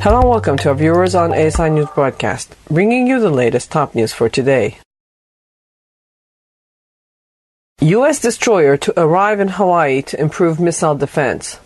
Hello and welcome to our viewers on ASI News broadcast, bringing you the latest top news for today. U.S. destroyer to arrive in Hawaii to improve missile defense.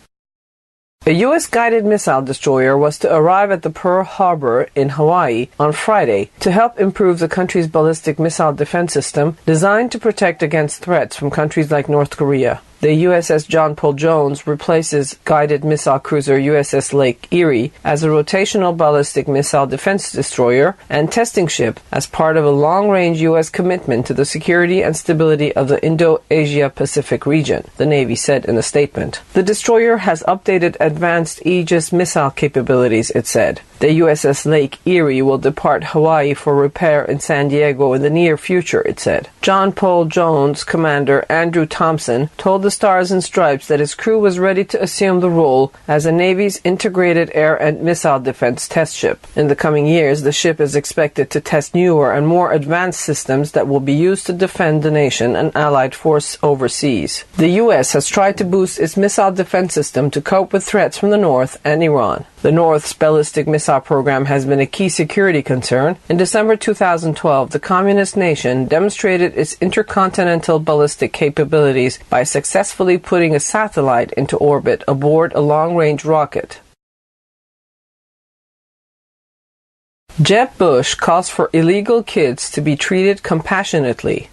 A U.S. guided missile destroyer was to arrive at the Pearl Harbor in Hawaii on Friday to help improve the country's ballistic missile defense system designed to protect against threats from countries like North Korea. The USS John Paul Jones replaces guided missile cruiser USS Lake Erie as a rotational ballistic missile defense destroyer and testing ship as part of a long-range U.S. commitment to the security and stability of the Indo-Asia-Pacific region, the Navy said in a statement. The destroyer has updated advanced Aegis missile capabilities, it said. The USS Lake Erie will depart Hawaii for repair in San Diego in the near future, it said. John Paul Jones commander Andrew Thompson told the Stars and Stripes that his crew was ready to assume the role as the Navy's integrated air and missile defense test ship. In the coming years, the ship is expected to test newer and more advanced systems that will be used to defend the nation and allied force overseas. The U.S. has tried to boost its missile defense system to cope with threats from the North and Iran. The North's ballistic missile program has been a key security concern. In December 2012, the communist nation demonstrated its intercontinental ballistic capabilities by successfully putting a satellite into orbit aboard a long-range rocket. Jeb Bush calls for illegal kids to be treated compassionately.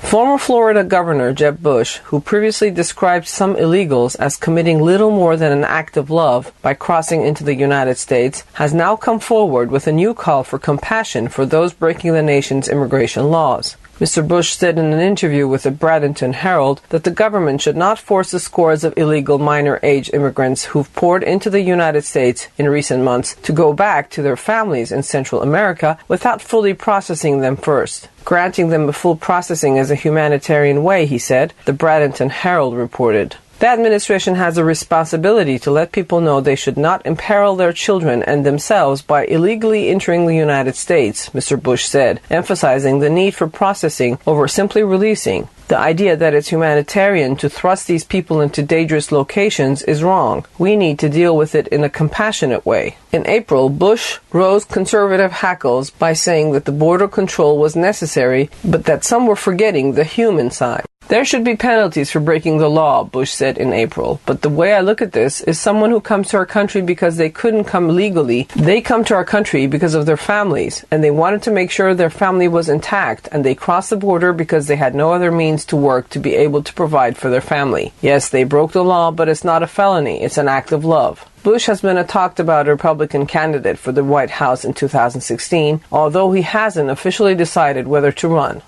Former Florida Governor Jeb Bush, who previously described some illegals as committing little more than an act of love by crossing into the United States, has now come forward with a new call for compassion for those breaking the nation's immigration laws. Mr. Bush said in an interview with the Bradenton Herald that the government should not force the scores of illegal minor-age immigrants who've poured into the United States in recent months to go back to their families in Central America without fully processing them first. Granting them a full processing is a humanitarian way, he said, the Bradenton Herald reported. The administration has a responsibility to let people know they should not imperil their children and themselves by illegally entering the United States, Mr. Bush said, emphasizing the need for processing over simply releasing. The idea that it's humanitarian to thrust these people into dangerous locations is wrong. We need to deal with it in a compassionate way. In April, Bush rose conservative hackles by saying that the border control was necessary, but that some were forgetting the human side. There should be penalties for breaking the law, Bush said in April. But the way I look at this is someone who comes to our country because they couldn't come legally. They come to our country because of their families, and they wanted to make sure their family was intact, and they crossed the border because they had no other means to work to be able to provide for their family. Yes, they broke the law, but it's not a felony. It's an act of love. Bush has been a talked-about Republican candidate for the White House in 2016, although he hasn't officially decided whether to run.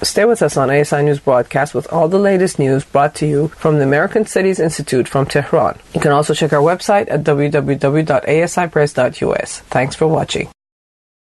Stay with us on ASI News broadcast with all the latest news brought to you from the American Studies Institute from Tehran. You can also check our website at www.asipress.us. Thanks for watching.